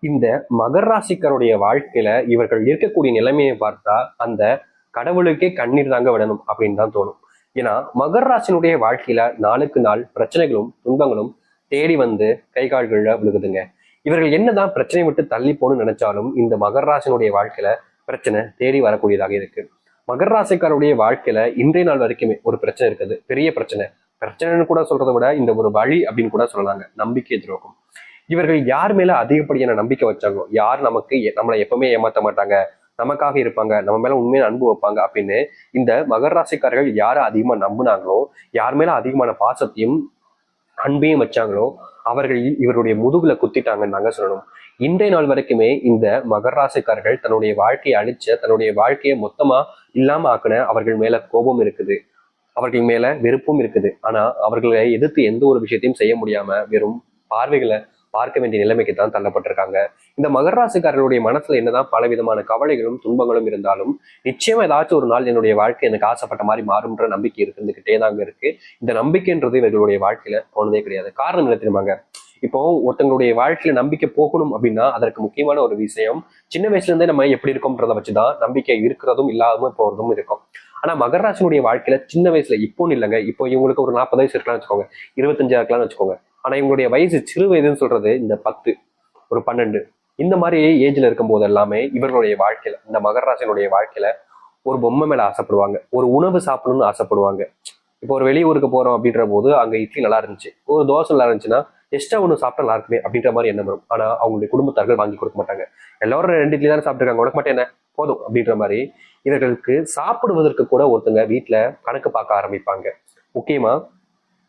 இந்த மகர ராசிக்காருடைய வாழ்க்கையில இவர்கள் இருக்கக்கூடிய நிலைமையை பார்த்தா அந்த கடவுளுக்கே கண்ணீர் தாங்க விடணும் அப்படின்னு தான் தோணும். ஏன்னா மகர ராசினுடைய வாழ்க்கையில நாளுக்கு நாள் பிரச்சனைகளும் துன்பங்களும் தேடி வந்து கை கால்கள்ல விழுகுதுங்க. இவர்கள் என்னதான் பிரச்சனை விட்டு தள்ளி போகணும்னு நினைச்சாலும் இந்த மகர ராசினுடைய வாழ்க்கையில பிரச்சனை தேடி வரக்கூடியதாக இருக்கு. மகர ராசிக்காருடைய வாழ்க்கையில இன்றைய நாள் வரைக்குமே ஒரு பிரச்சனை இருக்குது, பெரிய பிரச்சனை. பிரச்சனைன்னு கூட சொல்றதை விட இந்த ஒரு வழி அப்படின்னு கூட சொல்லலாங்க, நம்பிக்கை துரோகம். இவர்கள் யார் மேல அதிகப்படியான நம்பிக்கை வச்சாங்களோ, யார் நம்மளை எப்பவுமே ஏமாத்த மாட்டாங்க, நமக்காக இருப்பாங்க, நம்ம மேல உண்மையான அன்பு வைப்பாங்க அப்படின்னு இந்த மகர ராசிக்காரர்கள் யாரை அதிகமா நம்புனாங்களோ, யார் மேல அதிகமான பாசத்தையும் அன்பையும் வச்சாங்களோ அவர்கள் இவருடைய முதுகுல குத்திட்டாங்கன்னு நாங்க சொல்லணும். இன்றைய நாள் வரைக்குமே இந்த மகர ராசிக்காரர்கள் தன்னுடைய வாழ்க்கையை அழிச்ச, தன்னுடைய வாழ்க்கையை மொத்தமா இல்லாம ஆக்கின அவர்கள் மேல கோபம் இருக்குது, அவர்கள் மேல வெறுப்பும் இருக்குது. ஆனா அவர்களை எதிர்த்து எந்த ஒரு விஷயத்தையும் செய்ய முடியாம வெறும் பார்வைகளை பார்க்க வேண்டிய நிலைமைக்கு தான் தள்ளப்பட்டிருக்காங்க. இந்த மகர ராசிக்காரர்களுடைய மனசுல என்னதான் பல விதமான கவலைகளும் துன்பங்களும் இருந்தாலும் நிச்சயமா ஏதாச்சும் ஒரு நாள் என்னுடைய வாழ்க்கை எனக்கு ஆசைப்பட்ட மாதிரி மாறும்ன்ற நம்பிக்கை இருந்துகிட்டே தாங்க இருக்கு. இந்த நம்பிக்கைன்றது இவர்களுடைய வாழ்க்கையில போனதே கிடையாது. காரணம் என்ன தெரியுமாங்க? இப்போ ஒருத்தங்களுடைய வாழ்க்கையில நம்பிக்கை போகணும் அப்படின்னா அதற்கு முக்கியமான ஒரு விஷயம், சின்ன வயசுல இருந்தே நம்ம எப்படி இருக்கோம்ன்றத வச்சுதான் நம்பிக்கை இருக்கிறதும் இல்லாம போறதும் இருக்கும். ஆனா மகராசனுடைய வாழ்க்கையில சின்ன வயசுல இப்போன்னு இல்லைங்க, இப்போ இவங்களுக்கு ஒரு 40 வயசு இருக்கலாம்னு வச்சுக்கோங்க, 25 இருக்கலாம்னு வச்சுக்கோங்க. ஆனா இவங்களுடைய வயசு சிறு வயதுன்னு சொல்றது இந்த 10, ஒரு 12 இந்த மாதிரி ஏஜ்ல இருக்கும் போது எல்லாமே இவர்களுடைய வாழ்க்கையில, இந்த மகராசனுடைய வாழ்க்கையில ஒரு பொம்மை மேல ஆசைப்படுவாங்க, ஒரு உணவு சாப்பிடணும்னு ஆசைப்படுவாங்க. இப்போ ஒரு வெளியூருக்கு போறோம் அப்படின்ற போது அங்க இட்லி நல்லா இருந்துச்சு, ஒரு தோசை நல்லா இருந்துச்சுன்னா எக்ஸ்ட்ரா ஒன்று சாப்பிட்டா நல்லா இருக்குமே அப்படின்ற மாதிரி எண்ணம் வரும். ஆனா அவங்களுடைய குடும்பத்தார்கள் வாங்கி கொடுக்க மாட்டாங்க. எல்லாரும் 2 இட்லி தானே சாப்பிட்டுருக்காங்க, உனக்கு மட்டும் என்ன போதும் அப்படின்ற மாதிரி இவர்களுக்கு சாப்பிடுவதற்கு கூட ஒருத்தங்க வீட்டுல கணக்கு பார்க்க ஆரம்பிப்பாங்க. முக்கியமா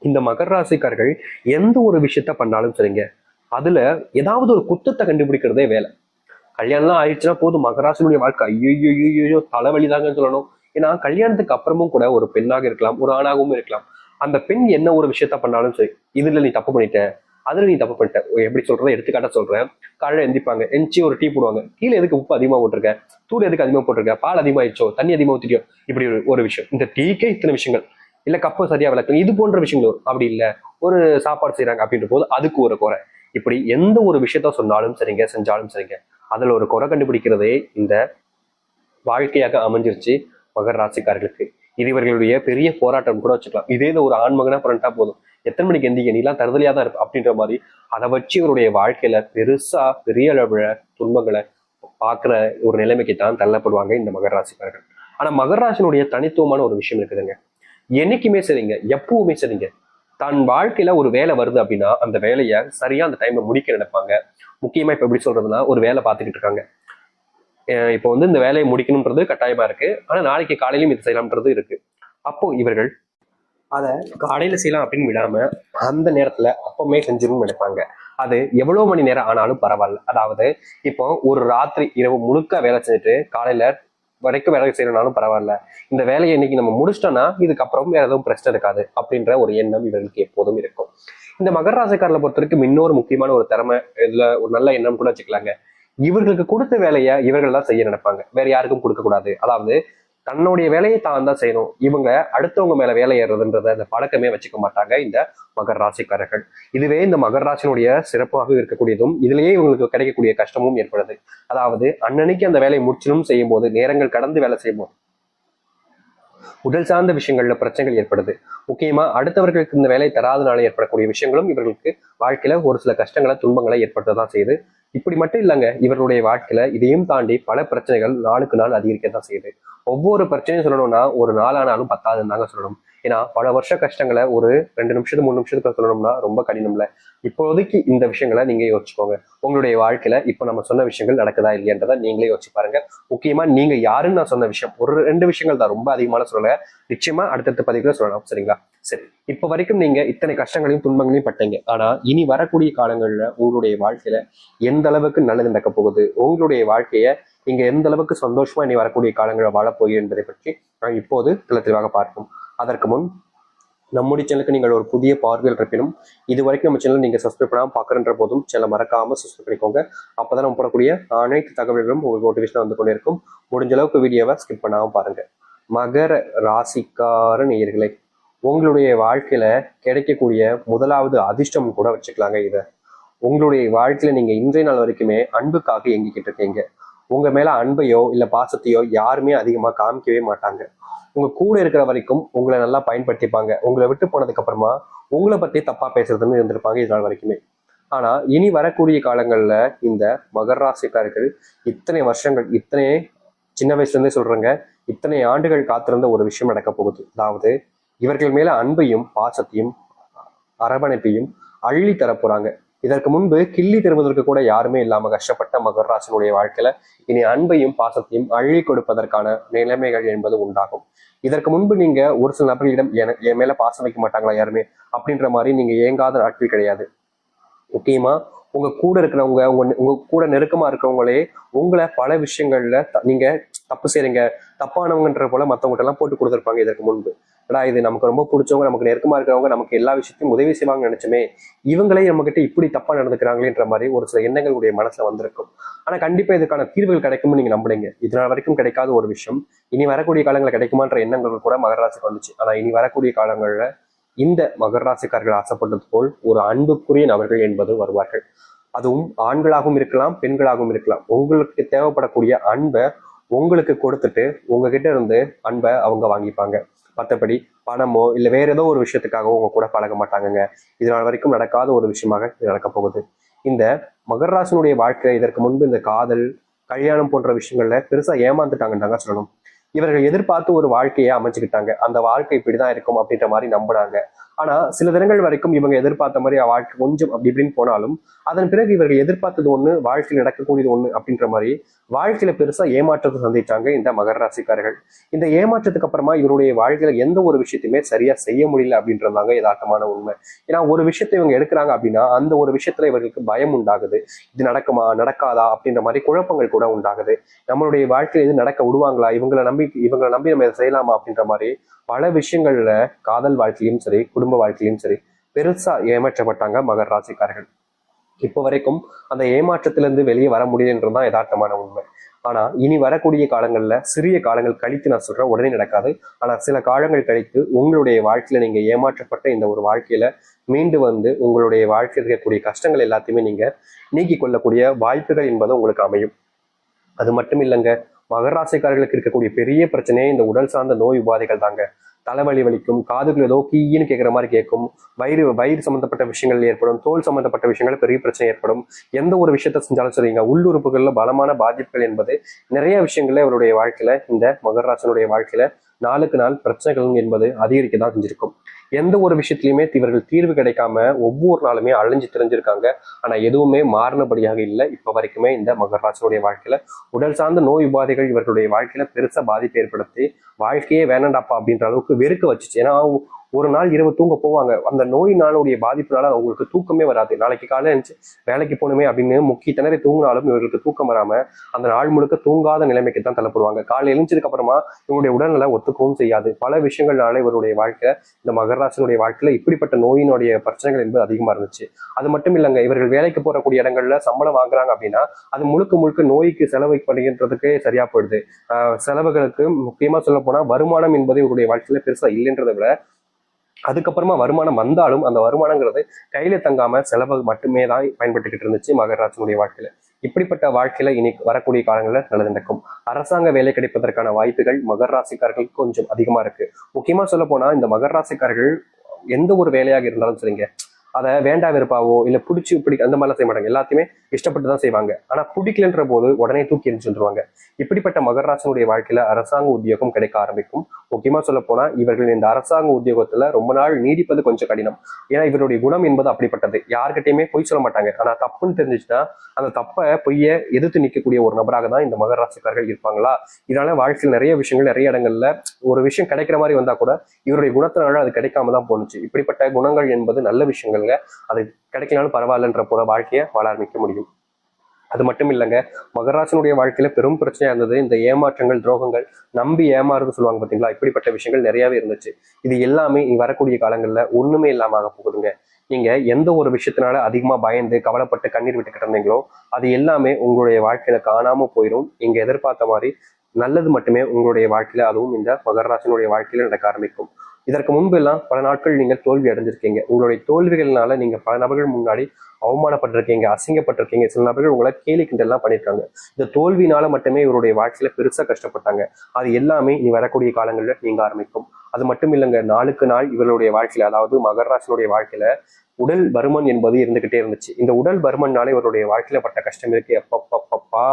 இந்த மகர ராசிக்காரர்கள் எந்த ஒரு விஷயத்த பண்ணாலும் சரிங்க, அதுல ஏதாவது ஒரு குத்தத்தை கண்டுபிடிக்கிறதே வேலை. கல்யாணம்லாம் ஆயிடுச்சுன்னா போதும், மகராசினுடைய வாழ்க்கை ஐயோ தலைவலி தாங்கன்னு சொல்லணும். ஏன்னா கல்யாணத்துக்கு அப்புறமும் கூட ஒரு பெண்ணாக இருக்கலாம், ஒரு ஆணாகவும் இருக்கலாம், அந்த பெண் என்ன ஒரு விஷயத்த பண்ணாலும் சரி, இதுல நீ தப்பு பண்ணிட்ட, அதுல நீ தப்பு பண்ணிட்ட. எப்படி சொல்றதை எடுத்துக்காட்ட சொல்றேன். காலையில எந்திப்பாங்க, எந்திச்சு ஒரு டீ போடுவாங்க, கீழே எதுக்கு உப்பு அதிகமா போட்டிருக்க, தூள் எதுக்கு அதிகமா போட்டிருக்க, பால் அதிகமாயிடுச்சோ, தண்ணி அதிகமா ஊத்திட்டியோ, இப்படி ஒரு விஷயம். இந்த டீக்கே இத்தனை விஷயங்கள், இல்ல கப்பு சரியா விளக்கு, இது போன்ற விஷயங்கள் வரும். அப்படி இல்ல ஒரு சாப்பாடு செய்யறாங்க அப்படின்ற போது அதுக்கு ஒரு குறை. இப்படி எந்த ஒரு விஷயத்த சொன்னாலும் சரிங்க, செஞ்சாலும் சரிங்க, அதுல ஒரு குறை கண்டுபிடிக்கிறதே இந்த வாழ்க்கையாக அமைஞ்சிருச்சு மகர ராசிக்காரர்களுக்கு. இது இவர்களுடைய பெரிய போராட்டம் கூட வச்சுக்கலாம். இதே ஒரு ஆண்மகனா பிறண்டா போதும், எத்தனை மணிக்கு எந்திக்க, நீ எல்லாம் தருதலையா தான் இருப்ப அப்படின்ற மாதிரி அதை வச்சு இவருடைய வாழ்க்கையில பெருசா பெரிய அளவுல துன்பங்களை பாக்குற ஒரு நிலைமைக்கு தான் தள்ளப்படுவாங்க இந்த மகர ராசிக்காரர்கள். ஆனா மகர ராசினுடைய தனித்துவமான ஒரு விஷயம் இருக்குதுங்க. என்னைக்குமே சரிங்க, எப்பவுமே சரிங்க, தன் வாழ்க்கையில ஒரு வேலை வருது அப்படின்னா அந்த வேலையை சரியா அந்த டைம்ல முடிக்க நினைப்பாங்க. முக்கியமா இப்ப எப்படி சொல்றதுன்னா, ஒரு வேலை பார்த்துக்கிட்டு இருக்காங்க, இப்போ இந்த வேலையை முடிக்கணும்ன்றது கட்டாயமா இருக்கு, ஆனா நாளைக்கு காலையிலும் இது செய்யலாம்ன்றது இருக்கு. அப்போ இவர்கள் அதை காலையில செய்யலாம் அப்படின்னு விடாம அந்த நேரத்துல அப்பவுமே செஞ்சிரும்னு நினைப்பாங்க. அது எவ்வளவு மணி நேரம் ஆனாலும் பரவாயில்ல. அதாவது இப்போ ஒரு ராத்திரி இரவு முழுக்க வேலை செஞ்சுட்டு காலையில வரைக்கும் வேலை செய்யறனாலும் பரவாயில்ல, இந்த வேலையை இன்னைக்கு நம்ம முடிச்சிட்டோம்னா இதுக்கப்புறம் வேற எதுவும் பிரச்சனை இருக்காது அப்படின்ற ஒரு எண்ணம் இவர்களுக்கு எப்போதும் இருக்கும். இந்த மகர ராசிக்காரர்களை பொறுத்த வரைக்கும் இன்னொரு முக்கியமான ஒரு திறமை, இதுல ஒரு நல்ல எண்ணம் கூட வச்சுக்கலாங்க. இவர்களுக்கு கொடுத்த வேலையை இவர்கள் தான் செய்ய நினைப்பாங்க, வேற யாருக்கும் கொடுக்க கூடாது. அதாவது தன்னுடைய வேலையை தான் தான் செய்யணும், இவங்க அடுத்தவங்க மேல வேலை ஏறுறதுன்றத அந்த பழக்கமே வச்சுக்க மாட்டாங்க இந்த மகர ராசிக்காரர்கள். இதுவே இந்த மகர ராசினுடைய சிறப்பாக இருக்கக்கூடியதும், இதுலயே இவங்களுக்கு கிடைக்கக்கூடிய கஷ்டமும் ஏற்படுது. அதாவது அன்னன்னைக்கு அந்த வேலையை முடிச்சலும் செய்யும் போது, நேரங்கள் கடந்து வேலை செய்யும் போது உடல் சார்ந்த விஷயங்கள்ல பிரச்சனைகள் ஏற்படுது. முக்கியமா அடுத்தவர்களுக்கு இந்த வேலை தராதனால ஏற்படக்கூடிய விஷயங்களும் இவர்களுக்கு வாழ்க்கையில ஒரு சில கஷ்டங்களை துன்பங்களை ஏற்படுத்ததான் செய்யுது. இப்படி மட்டும் இல்லைங்க, இவர்களுடைய வாழ்க்கையில இதையும் தாண்டி பல பிரச்சனைகள் நாளுக்கு நாள் அதிகரிக்கத்தான் செய்யுது. ஒவ்வொரு பிரச்சனையும் சொல்லணும்னா ஒரு நாளானாலும் பத்தாதுன்னு தாங்க சொல்லணும். ஏன்னா பல வருஷ கஷ்டங்களை ஒரு 2 நிமிஷத்துக்கு 3 நிமிஷத்துக்கு சொல்லணும்னா ரொம்ப கடினம்ல. இப்போதைக்கு இந்த விஷயங்களை நீங்க யோசிச்சுக்கோங்க. உங்களுடைய வாழ்க்கையில இப்ப நம்ம சொன்ன விஷயங்கள் நடக்குதா இல்லையன்றதை நீங்களே யோசிச்சு பாருங்க. முக்கியமா நீங்க யாருன்னு நான் சொன்ன விஷயம் ஒரு 2 விஷயங்கள் தான், ரொம்ப அதிகமான சொல்லல, நிச்சயமா அடுத்தடுத்த பதிவுல சொல்லலாம். சரிங்களா? சரி, இப்ப வரைக்கும் நீங்க இத்தனை கஷ்டங்களையும் துன்பங்களையும் பட்டீங்க. ஆனா இனி வரக்கூடிய காலங்கள்ல உங்களுடைய வாழ்க்கையில எந்த அளவுக்கு நல்லது நடக்க போகுது, உங்களுடைய வாழ்க்கைய நீங்க எந்த அளவுக்கு சந்தோஷமா இனி வரக்கூடிய காலங்களை வாழப்போகுது என்பதை பற்றி நான் இப்போது தெளிவாக பார்ப்போம். அதற்கு முன் நம்முடைய சேனலுக்கு நீங்கள் ஒரு புதிய பார்வையில் இருப்பினும் இது வரைக்கும் நம்ம சேனல் நீங்க சப்ஸ்கிரைப் பண்ணாம பாக்குறன்ற போதும் சேனல் மறக்காம சப்ஸ்கிரைப் பண்ணிக்கோங்க. அப்பதான் நம்ம போடக்கூடிய அனைத்து தகவல்களும் உங்களுக்கு நோட்டிபிகேஷன் வந்து கொண்டே இருக்கும். முடிஞ்ச அளவுக்கு வீடியோவை ஸ்கிப் பண்ணாம பாருங்க. மகர ராசிக்கார நேயர்களே, உங்களுடைய வாழ்க்கையில கிடைக்கக்கூடிய முதலாவது அதிர்ஷ்டம் கூட வச்சுக்கலாங்க இதை. உங்களுடைய வாழ்க்கையில நீங்க இன்றைய நாள் வரைக்குமே அன்புக்காக இயங்கிக்கிட்டு இருக்கீங்க. உங்க மேல அன்பையோ இல்ல பாசத்தையோ யாருமே அதிகமா காமிக்கவே மாட்டாங்க. உங்க கூட இருக்கிற வரைக்கும் உங்களை நல்லா பயன்படுத்திப்பாங்க. உங்களை விட்டு போனதுக்கு அப்புறமா உங்களை பத்தி தப்பா பேசுறதுன்னு இருந்திருப்பாங்க இது நாள் வரைக்குமே. ஆனா இனி வரக்கூடிய காலங்கள்ல இந்த மகர ராசிக்காரர்கள் இத்தனை வருஷங்கள், இத்தனை சின்ன வயசுல இருந்தே சொல்றேங்க, இத்தனை ஆண்டுகள் காத்திருந்த ஒரு விஷயம் நடக்க போகுது. அதாவது இவர்கள் மேல அன்பையும் பாசத்தையும் அரவணைப்பையும் அள்ளி தரப்போறாங்க. இதற்கு முன்பு கிள்ளி தருவதற்கு கூட யாருமே இல்லாம கஷ்டப்பட்ட மகர ராசினுடைய வாழ்க்கையில இனி அன்பையும் பாசத்தையும் அள்ளி கொடுப்பதற்கான நிலைமைகள் என்பது உண்டாகும். இதற்கு முன்பு நீங்க ஒரு சில நபர்களிடம் என் மேல பாசம் வைக்க மாட்டாங்களா யாருமே அப்படின்ற மாதிரி நீங்க ஏங்காத நாட்கள் கிடையாது. முக்கியமா உங்க கூட இருக்கிறவங்க, உங்க கூட நெருக்கமா இருக்கிறவங்களே உங்களை பல விஷயங்கள்ல நீங்க தப்பு செய்றீங்க, தப்பானவங்கன்ற போல மத்தவங்ககிட்ட எல்லாம் போட்டு கொடுத்துருப்பாங்க இதற்கு முன்பு. இது நமக்கு ரொம்ப பிடிச்சவங்க, நமக்கு நெருக்கமா இருக்கிறவங்க, நமக்கு எல்லா விஷயத்தையும் உதவி செய்வாங்கன்னு நினைச்சுமே இவங்களே நம்ம கிட்ட இப்படி தப்பா நடந்துக்கிறாங்களேன்ற மாதிரி ஒரு சில எண்ணங்களுடைய மனசுல வந்திருக்கும். ஆனா கண்டிப்பா இதுக்கான தீர்வுகள் கிடைக்கும்னு நீங்க நம்புறீங்க. இதனால் வரைக்கும் கிடைக்காத ஒரு விஷயம் இனி வரக்கூடிய காலங்களில் கிடைக்குமான்ற எண்ணங்கள் கூட மகர ராசிக்கு வந்துச்சு. ஆனா இனி வரக்கூடிய காலங்கள்ல இந்த மகர ராசிக்காரர்கள் ஆசைப்பட்டது போல் ஒரு அன்புக்குரிய நபர்கள் என்பது வருவார்கள். அதுவும் ஆண்களாகவும் இருக்கலாம், பெண்களாகவும் இருக்கலாம். உங்களுக்கு தேவைப்படக்கூடிய அன்பை உங்களுக்கு கொடுத்துட்டு உங்ககிட்ட இருந்து அன்பை அவங்க வாங்கிப்பாங்க. மற்றபடி பணமோ இல்லை வேற ஏதோ ஒரு விஷயத்துக்காகவோ உங்க கூட பழக மாட்டாங்கங்க. இதனால் வரைக்கும் நடக்காத ஒரு விஷயமாக இது நடக்க போகுது. இந்த மகர ராசினுடைய வாழ்க்கை இதற்கு முன்பு இந்த காதல், கல்யாணம் போன்ற விஷயங்கள்ல பெருசா ஏமாந்துட்டாங்கன்னு சொல்லணும். இவர்கள் எதிர்பார்த்து ஒரு வாழ்க்கையை அமைச்சுக்கிட்டாங்க. அந்த வாழ்க்கை இப்படிதான் இருக்கும் அப்படின்ற மாதிரி நம்பினாங்க. ஆனா சில தினங்கள் வரைக்கும் இவங்க எதிர்பார்த்த மாதிரி வாழ்க்கை கொஞ்சம் அப்படி இப்படின்னு போனாலும் அதன் பிறகு இவர்கள் எதிர்பார்த்தது ஒண்ணு, வாழ்க்கையில் நடக்கக்கூடியது ஒண்ணு அப்படின்ற மாதிரி வாழ்க்கையில பெருசா ஏமாற்றத்தை சந்திச்சாங்க இந்த மகர ராசிக்காரர்கள். இந்த ஏமாற்றத்துக்கு அப்புறமா இவருடைய வாழ்க்கையில எந்த ஒரு விஷயத்தையுமே சரியா செய்ய முடியல அப்படின்றதாங்க யதார்த்தமான உண்மை. ஏன்னா ஒரு விஷயத்தை இவங்க எடுக்கிறாங்க அப்படின்னா அந்த ஒரு விஷயத்துல இவர்களுக்கு பயம் உண்டாகுது. இது நடக்குமா நடக்காதா அப்படின்ற மாதிரி குழப்பங்கள் கூட உண்டாகுது. நம்மளுடைய வாழ்க்கையில இது நடக்க விடுவாங்களா, இவங்களை நம்பி நம்ம இதை செய்யலாமா அப்படின்ற மாதிரி பல விஷயங்கள்ல காதல் வாழ்க்கையிலும் சரி, குடும்ப வாழ்க்கையிலும் சரி பெருசா ஏமாற்றப்பட்டாங்க மகர ராசிக்காரர்கள். இப்போ வரைக்கும் அந்த ஏமாற்றத்திலிருந்து வெளியே வர முடியுதுன்றதுதான் யதார்த்தமான உண்மை. ஆனா இனி வரக்கூடிய காலங்கள்ல சிறிய காலங்கள் கழித்து நான் சொல்றேன், உடனே நடக்காது. ஆனா சில காலங்கள் கழித்து உங்களுடைய வாழ்க்கையில நீங்க ஏமாற்றப்பட்ட இந்த ஒரு வாழ்க்கையில மீண்டு வந்து உங்களுடைய வாழ்க்கையில் இருக்கக்கூடிய கஷ்டங்கள் எல்லாத்தையுமே நீங்க நீக்கி கொள்ளக்கூடிய வாய்ப்புகள் என்பது உங்களுக்கு அமையும். அது மட்டும் இல்லைங்க, மகர ராசிக்காரர்களுக்கு இருக்கக்கூடிய பெரிய பிரச்சனையே இந்த உடல் சார்ந்த நோய் உபாதைகள் தாங்க. தலைவலி வலிக்கும், காதுகள் ஏதோ கீன்னு கேட்குற மாதிரி கேட்கும், வயிறு சம்பந்தப்பட்ட விஷயங்கள் ஏற்படும், தோல் சம்பந்தப்பட்ட விஷயங்கள் பெரிய பிரச்சனை ஏற்படும். எந்த ஒரு விஷயத்த செஞ்சாலும் சரிங்க, உள்ளுறுப்புகள்ல பலமான பாதிப்புகள் என்பது நிறைய விஷயங்கள்ல இவருடைய வாழ்க்கையில இந்த மகர ராசினுடைய வாழ்க்கையில நாளுக்கு நாள் பிரச்சனைகள் என்பது அதிகரிக்க தான் செஞ்சிருக்கும். எந்த ஒரு விஷயத்திலையுமே இவர்கள் தீர்வு கிடைக்காம ஒவ்வொரு நாளுமே அழிஞ்சு தெரிஞ்சிருக்காங்க. ஆனா எதுவுமே மாறினபடியாக இல்லை இப்ப வரைக்குமே இந்த மகர ராசினுடைய வாழ்க்கையில. உடல் சார்ந்த நோய் உபாதைகள் இவர்களுடைய வாழ்க்கையில பெருசா பாதிப்பு ஏற்படுத்தி வாழ்க்கையே வேணாண்டாப்பா அப்படின்ற அளவுக்கு வெறுக்க வச்சுச்சு. ஏன்னா ஒரு நாள் இரவு தூங்க போவாங்க, அந்த நோயினாலுடைய பாதிப்புனால அவங்களுக்கு தூக்கமே வராது. நாளைக்கு காலையில எழுந்துச்சு வேலைக்கு போகணுமே அப்படின்னு முக்கி திணறி தூங்கினாலும் இவர்களுக்கு தூக்கம் வராம அந்த நாள் முழுக்க தூங்காத நிலைமைக்கு தான் தள்ளப்படுவாங்க. காலையில் எழுந்ததுக்கு அப்புறமா இவருடைய உடல்நல ஒத்துக்கவும் செய்யாது. பல விஷயங்கள்னால இவருடைய வாழ்க்கை இந்த மகராசனுடைய வாழ்க்கையில இப்படிப்பட்ட நோயினுடைய பிரச்சனைகள் என்பது அதிகமா இருந்துச்சு. அது மட்டும் இல்லைங்க, இவர்கள் வேலைக்கு போறக்கூடிய இடங்கள்ல சம்பளம் வாங்குறாங்க அப்படின்னா அது முழுக்க முழுக்க நோய்க்கு செலவு பண்ணுகின்றதுக்கே சரியா போயிடுது. செலவுகளுக்கு முக்கியமா சொல்ல போனா வருமானம் என்பது இவருடைய வாழ்க்கையில பெருசா இல்லைன்றதை விட அதுக்கப்புறமா வருமானம் வந்தாலும் அந்த வருமானங்கிறது கையில தங்காம செலவு மட்டுமே தான் பயன்பட்டுக்கிட்டு இருந்துச்சு மகராசனுடைய வாழ்க்கையில. இப்படிப்பட்ட வாழ்க்கையில இனி வரக்கூடிய காலங்களில் நல்லது நடக்கும். அரசாங்க வேலை கிடைப்பதற்கான வாய்ப்புகள் மகர ராசிக்காரர்களுக்கு கொஞ்சம் அதிகமா இருக்கு. முக்கியமா சொல்ல போனா இந்த மகர ராசிக்காரர்கள் எந்த ஒரு வேலையாக இருந்தாலும் சரிங்க, அதை வேண்டா வெறுப்பாவோ இல்ல பிடிச்சி அந்த மாதிரிலாம் செய்ய மாட்டாங்க. எல்லாத்தையுமே இஷ்டப்பட்டு தான் செய்வாங்க. ஆனா பிடிக்கலன்ற போது உடனே தூக்கி எரிஞ்சு வந்துருவாங்க. இப்படிப்பட்ட மகராசனுடைய வாழ்க்கையில அரசாங்க உத்தியோகம் கிடைக்க ஆரம்பிக்கும். முக்கியமா சொல்ல போனா இவர்கள் இந்த அரசாங்க உத்தியோகத்துல ரொம்ப நாள் நீடிப்பது கொஞ்சம் கடினம். ஏன்னா இவருடைய குணம் என்பது அப்படிப்பட்டது. யார்கிட்டயுமே பொய் சொல்ல மாட்டாங்க. ஆனா தப்புன்னு தெரிஞ்சிச்சுன்னா அந்த தப்பை பொய்ய எதிர்த்து நிற்கக்கூடிய ஒரு நபராக தான் இந்த மகராசிக்காரர்கள் இருப்பாங்களா. இதனால வாழ்க்கையில் நிறைய விஷயங்கள் நிறைய இடங்கள்ல ஒரு விஷயம் கிடைக்கிற மாதிரி வந்தா கூட இவருடைய குணத்தினால அது கிடைக்காம தான் போணுச்சு. இப்படிப்பட்ட குணங்கள் என்பது நல்ல விஷயங்கள். அது கிடைக்கனாலும் பரவாயில்லன்ற போல வாழ்க்கையை வாழ ஆரம்பிக்க முடியும். அது மட்டும் இல்லைங்க, மகராசனுடைய வாழ்க்கையில பெரும் பிரச்சனையா இருந்தது இந்த ஏமாற்றங்கள், துரோகங்கள், நம்பி ஏமாறுன்னு சொல்லுவாங்க பாத்தீங்களா. இப்படிப்பட்ட விஷயங்கள் நிறையவே இருந்துச்சு. இது எல்லாமே வரக்கூடிய காலங்கள்ல ஒண்ணுமே இல்லாம ஆக போகுதுங்க. நீங்க எந்த ஒரு விஷயத்தினால அதிகமா பயந்து கவலைப்பட்டு கண்ணீர் விட்டுக்கிட்டு இருந்தீங்களோ அது எல்லாமே உங்களுடைய வாழ்க்கையில காணாம போயிடும். நீங்க எதிர்பார்த்த மாதிரி நல்லது மட்டுமே உங்களுடைய வாழ்க்கையில, அதுவும் இந்த மகராசனுடைய வாழ்க்கையில நடக்க ஆரம்பிக்கும். இதற்கு முன்பு எல்லாம் பல நாட்கள் நீங்கள் தோல்வி அடைஞ்சிருக்கீங்க. உங்களுடைய தோல்விகள்னால நீங்க பல நபர்கள் முன்னாடி அவமானப்பட்டிருக்கீங்க, அசிங்கப்பட்டிருக்கீங்க. சில நபர்கள் உங்களை கேலி கிண்டல்லாம் பண்ணியிருக்காங்க. இந்த தோல்வினால மட்டுமே இவருடைய வாழ்க்கையில பெருசா கஷ்டப்பட்டாங்க. அது எல்லாமே இனி வரக்கூடிய காலங்களில் நீங்க ஆரம்பிக்கும். அது மட்டும் இல்லைங்க, நாளுக்கு நாள் இவர்களுடைய வாழ்க்கையில, அதாவது மகர ராசினுடைய வாழ்க்கையில உடல் பருமன் என்பது இருந்துகிட்டே இருந்துச்சு. இந்த உடல் பருமன்னால இவருடைய வாழ்க்கையில பட்ட கஷ்டம் இருக்கு. எப்பப்பப்பா,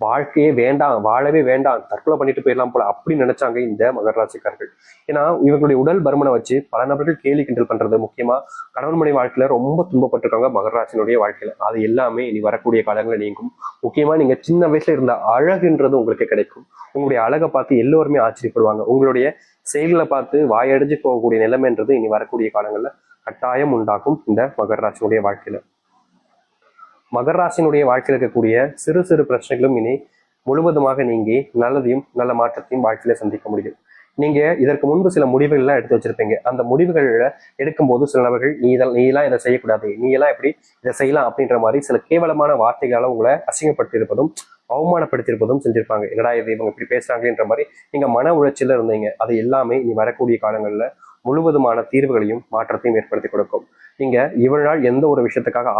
வாழ்க்கையே வேண்டாம், வாழவே வேண்டாம், தற்கொலை பண்ணிட்டு போயிடலாம் போல அப்படி நினைச்சாங்க இந்த மகர ராசிக்காரர்கள். ஏன்னா இவர்களுடைய உடல் பருமனை வச்சு பல நபர்கள் கேலி கிண்டல் பண்றது, முக்கியமா கணவன் மனைவி வாழ்க்கையில ரொம்ப துன்பப்பட்டிருக்காங்க மகர ராசினுடைய வாழ்க்கையில. அது எல்லாமே இனி வரக்கூடிய காலங்களில் நீங்கும். முக்கியமா நீங்க சின்ன வயசுல இருந்த அழகுன்றது உங்களுக்கு கிடைக்கும். உங்களுடைய அழகை பார்த்து எல்லோருமே ஆச்சரியப்படுவாங்க. உங்களுடைய செயல்களை பார்த்து வாயடைஞ்சு போகக்கூடிய நிலைமைன்றது இனி வரக்கூடிய காலங்கள்ல கட்டாயம் உண்டாகும் இந்த மகர ராசினுடைய வாழ்க்கையில. மகர ராசினுடைய வாழ்க்கையில் இருக்கக்கூடிய சிறு சிறு பிரச்சனைகளும் இனி முழுவதுமாக நீங்கி நல்லதையும் நல்ல மாற்றத்தையும் வாழ்க்கையில சந்திக்க முடியும். நீங்க இதற்கு முன்பு சில முடிவுகள் எல்லாம் எடுத்து வச்சிருப்பீங்க. அந்த முடிவுகள்ல எடுக்கும்போது சில நபர்கள் நீ எல்லாம் இதை செய்யக்கூடாது, நீ எல்லாம் எப்படி இதை செய்யலாம் அப்படின்ற மாதிரி சில கேவலமான வார்த்தைகளால உங்களை அசிங்கப்படுத்தியிருப்பதும் அவமானப்படுத்தியிருப்பதும் செஞ்சிருப்பாங்க. என்னடா இது இவங்க இப்படி பேசுறாங்கன்ற மாதிரி நீங்க மன உளைச்சல்ல இருந்தீங்க. அது எல்லாமே இனி வரக்கூடிய காலங்கள்ல முழுவதுமான தீர்வுகளையும் மாற்றத்தையும் ஏற்படுத்தி கொடுக்கும். நீங்க இவ்வளவு நாள் எந்த ஒரு விஷயத்துக்காக